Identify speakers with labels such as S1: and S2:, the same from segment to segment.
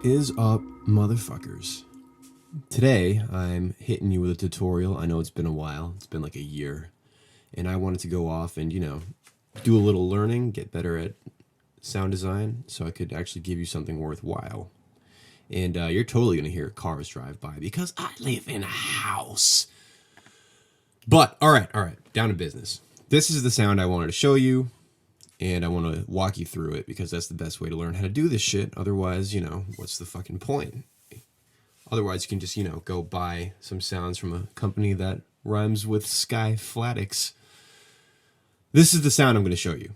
S1: Is up, motherfuckers? Today, I'm hitting you with a tutorial. I know it's been a while. It's been like a year. And I wanted to go off and, do a little learning, get better at sound design, so I could actually give you something worthwhile. And you're totally going to hear cars drive by because I live in a house. But, all right, down to business. This is the sound I wanted to show you. And I want to walk you through it because that's the best way to learn how to do this shit. Otherwise, what's the fucking point? Otherwise, you can just, go buy some sounds from a company that rhymes with Skyflatics. This is the sound I'm going to show you.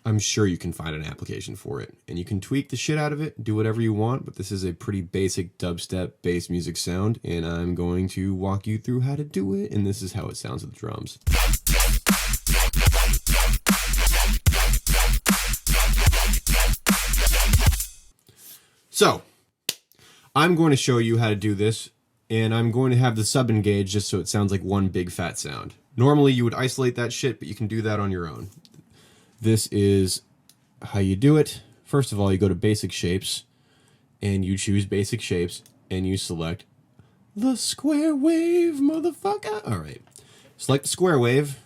S1: I'm sure you can find an application for it, and you can tweak the shit out of it, do whatever you want, but this is a pretty basic dubstep bass music sound, and I'm going to walk you through how to do it, and this is how it sounds with the drums. So, I'm going to show you how to do this, and I'm going to have the sub engaged just so it sounds like one big fat sound. Normally you would isolate that shit, but you can do that on your own. This is how you do it. First of all, you go to basic shapes and you choose basic shapes and you select the square wave, motherfucker. All right. Select the square wave.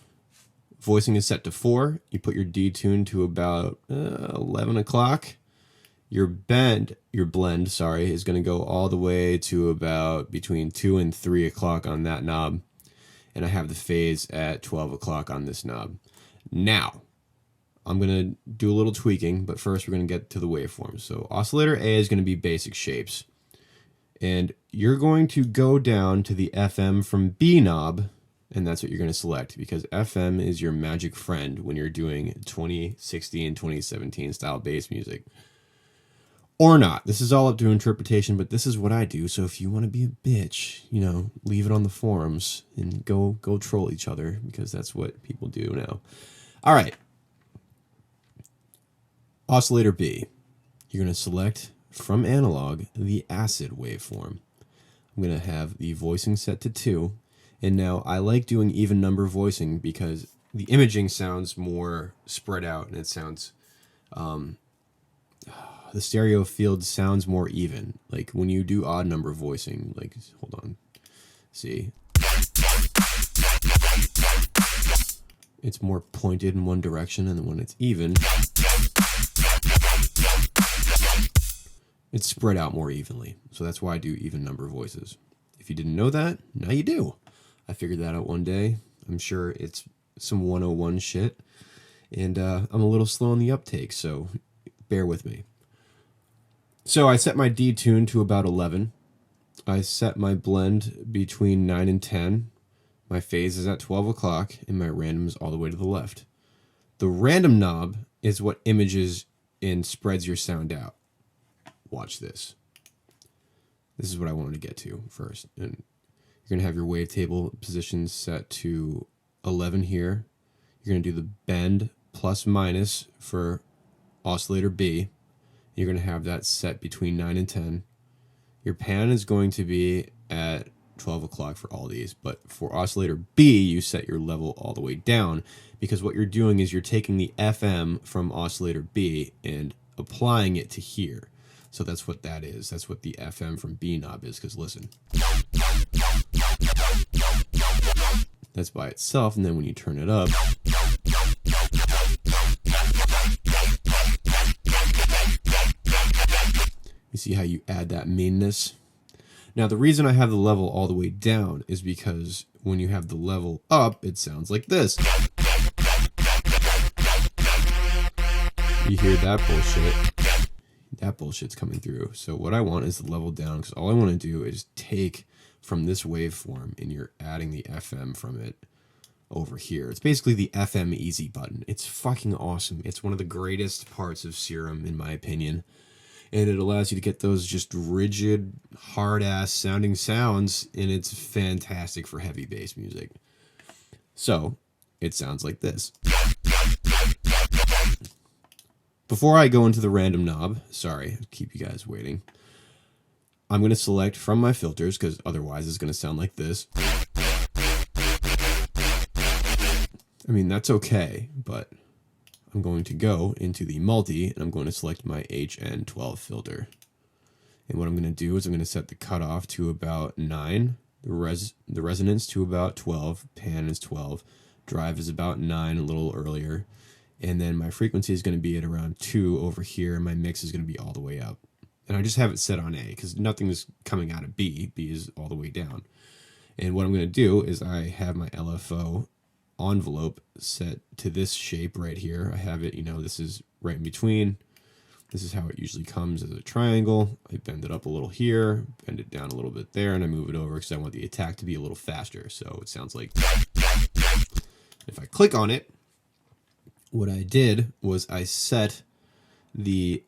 S1: Voicing is set to 4. You put your detune to about 11 o'clock. Your blend, is going to go all the way to about between 2 and 3 o'clock on that knob. And I have the phase at 12 o'clock on this knob. Now, I'm going to do a little tweaking, but first we're going to get to the waveforms. So Oscillator A is going to be basic shapes. And you're going to go down to the FM from B knob, and that's what you're going to select, because FM is your magic friend when you're doing 2016 and 2017 style bass music. Or not. This is all up to interpretation, but this is what I do. So if you want to be a bitch, leave it on the forums and go troll each other, because that's what people do now. All right. Oscillator B, you're going to select from analog the acid waveform. I'm going to have the voicing set to 2. And now I like doing even number voicing because the imaging sounds more spread out and it sounds, the stereo field sounds more even. Like when you do odd number voicing, like, hold on, see. It's more pointed in one direction, and then when it's even, it's spread out more evenly. So that's why I do even number voices. If you didn't know that, now you do. I figured that out one day. I'm sure it's some 101 shit. And I'm a little slow on the uptake, so bear with me. So I set my detune to about 11. I set my blend between 9 and 10. My phase is at 12 o'clock, and my random is all the way to the left. The random knob is what images and spreads your sound out. Watch this. This is what I wanted to get to first. And you're going to have your wavetable positions set to 11 here. You're going to do the bend plus minus for Oscillator B. You're going to have that set between 9 and 10. Your pan is going to be at 12 o'clock for all these, but for Oscillator B, you set your level all the way down, because what you're doing is you're taking the FM from Oscillator B and applying it to here. So that's what that is. That's what the FM from B knob is, because listen. That's by itself, and then when you turn it up, you see how you add that meanness? Now, the reason I have the level all the way down is because when you have the level up, it sounds like this. You hear that bullshit? That bullshit's coming through. So what I want is the level down, because all I want to do is take from this waveform, and you're adding the FM from it over here. It's basically the FM easy button. It's fucking awesome. It's one of the greatest parts of Serum, in my opinion. And it allows you to get those just rigid, hard-ass sounding sounds, and it's fantastic for heavy bass music. So, it sounds like this. Before I go into the random knob, sorry, I'll keep you guys waiting, I'm going to select from my filters, because otherwise it's going to sound like this. I mean, that's okay, but I'm going to go into the multi, and I'm going to select my HN12 filter. And what I'm going to do is I'm going to set the cutoff to about 9, the resonance to about 12, pan is 12, drive is about 9, a little earlier, and then my frequency is going to be at around 2 over here, and my mix is going to be all the way up. And I just have it set on A because nothing is coming out of B. B is all the way down. And what I'm going to do is I have my LFO envelope set to this shape right here. I have it, this is right in between. This is how it usually comes as a triangle. I bend it up a little here, bend it down a little bit there, and I move it over because I want the attack to be a little faster. So it sounds like, if I click on it, what I did was I set the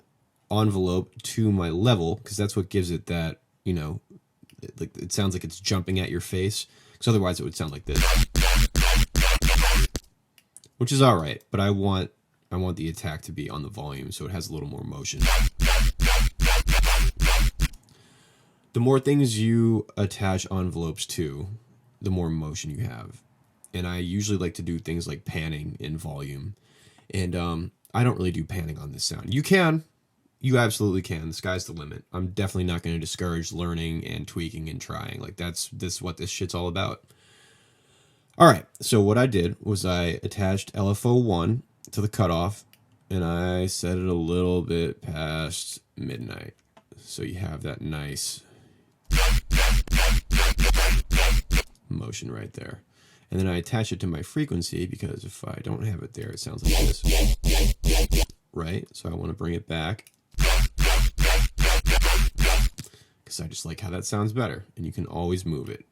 S1: envelope to my level, because that's what gives it that, it sounds like it's jumping at your face, because otherwise it would sound like this, which is all right, but I want the attack to be on the volume so it has a little more motion. The more things you attach envelopes to, the more motion you have. And I usually like to do things like panning in volume. And I don't really do panning on this sound. You can. You absolutely can. The sky's the limit. I'm definitely not going to discourage learning and tweaking and trying. Like, that's what this shit's all about. All right. So what I did was I attached LFO1 to the cutoff, and I set it a little bit past midnight. So you have that nice motion right there. And then I attach it to my frequency, because if I don't have it there, it sounds like this. Right? So I want to bring it back, because I just like how that sounds better. And you can always move it,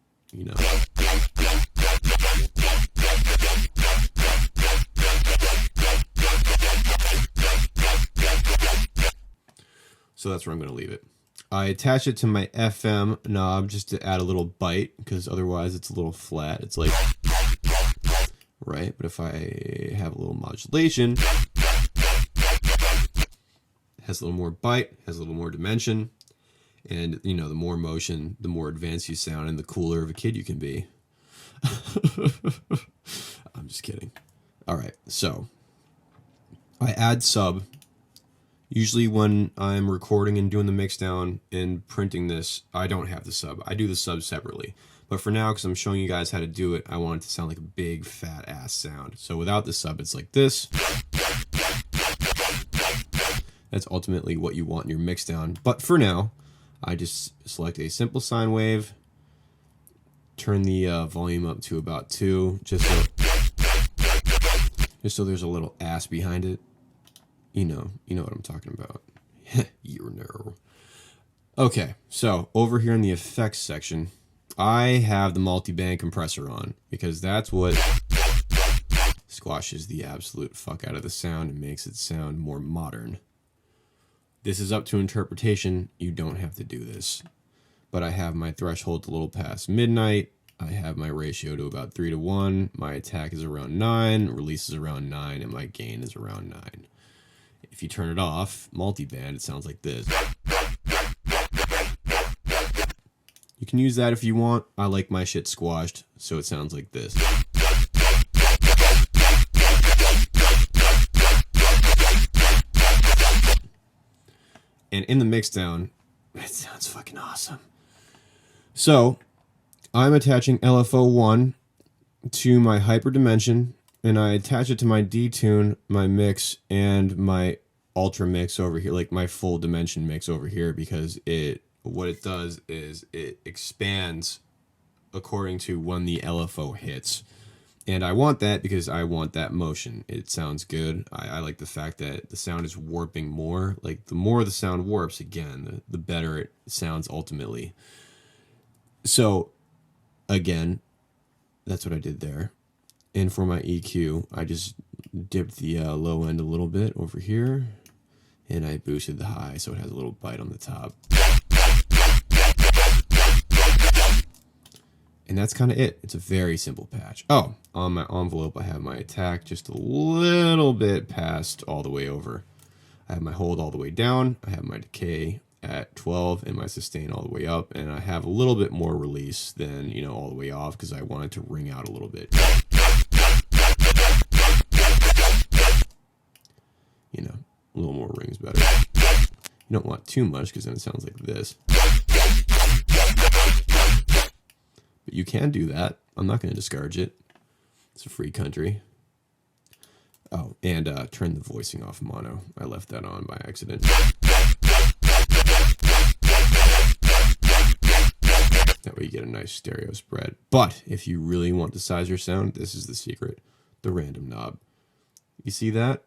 S1: So that's where I'm going to leave it. I attach it to my FM knob just to add a little bite, because otherwise it's a little flat. It's like, right? But if I have a little modulation, it has a little more bite, has a little more dimension, and the more motion, the more advanced you sound, and the cooler of a kid you can be. I'm just kidding. All right, so I add sub. Usually when I'm recording and doing the mix down and printing this, I don't have the sub. I do the sub separately. But for now, because I'm showing you guys how to do it, I want it to sound like a big fat ass sound. So without the sub, it's like this. That's ultimately what you want in your mix down. But for now, I just select a simple sine wave, turn the volume up to about 2, just so there's a little ass behind it. You know what I'm talking about. You know. Okay, so over here in the effects section, I have the multi-band compressor on, because that's what squashes the absolute fuck out of the sound and makes it sound more modern. This is up to interpretation. You don't have to do this. But I have my threshold a little past midnight. I have my ratio to about 3:1. My attack is around 9, release is around 9, and my gain is around 9. If you turn it off, multi-band, it sounds like this. You can use that if you want. I like my shit squashed, so it sounds like this. And in the mixdown, it sounds fucking awesome. So, I'm attaching LFO1 to my hyperdimension, and I attach it to my detune, my mix, and my ultra mix over here, like my full dimension mix over here, because what it does is it expands according to when the LFO hits. And I want that because I want that motion. It sounds good. I like the fact that the sound is warping more. Like, the more the sound warps, again, the better it sounds ultimately. So, again, that's what I did there. And for my EQ, I just dipped the low end a little bit over here, and I boosted the high so it has a little bite on the top. And that's kind of it. It's a very simple patch. Oh, on my envelope, I have my attack just a little bit past all the way over. I have my hold all the way down. I have my decay at 12 and my sustain all the way up. And I have a little bit more release than, all the way off, because I wanted to ring out a little bit. everything's better. You don't want too much because then it sounds like this. But you can do that. I'm not going to discourage it. It's a free country. Oh, and turn the voicing off mono. I left that on by accident. That way you get a nice stereo spread. But if you really want to size your sound, this is the secret. The random knob. You see that?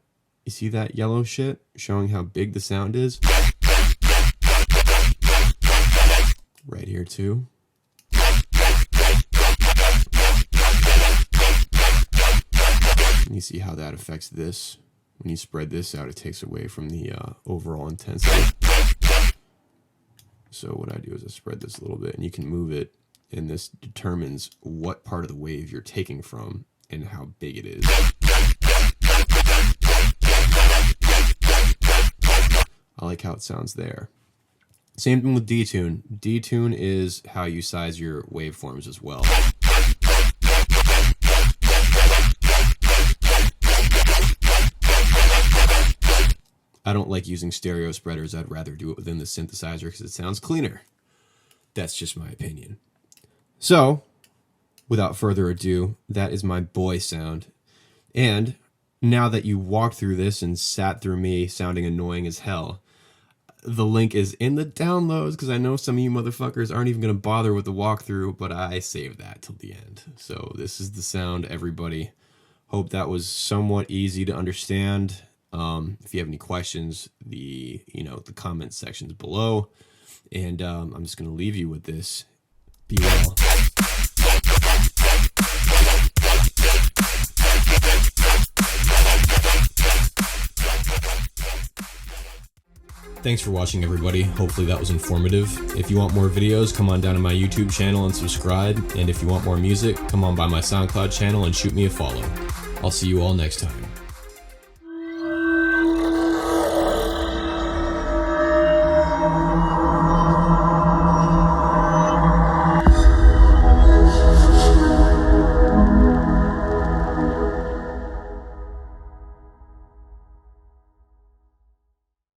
S1: You see that yellow shit showing how big the sound is? Right here too. And you see how that affects this. When you spread this out, it takes away from the overall intensity. So what I do is I spread this a little bit, and you can move it, and this determines what part of the wave you're taking from and how big it is. I like how it sounds there. Same thing with detune. Detune is how you size your waveforms as well. I don't like using stereo spreaders. I'd rather do it within the synthesizer because it sounds cleaner. That's just my opinion. So, without further ado, that is my boy sound. And now that you walked through this and sat through me sounding annoying as hell, the link is in the downloads because I know some of you motherfuckers aren't even going to bother with the walkthrough, but I saved that till the end. So this is the sound, everybody. Hope that was somewhat easy to understand. If you have any questions, the comment section's below. And I'm just going to leave you with this. Be well. Thanks for watching, everybody. Hopefully that was informative. If you want more videos, come on down to my YouTube channel and subscribe. And if you want more music, come on by my SoundCloud channel and shoot me a follow. I'll see you all next time.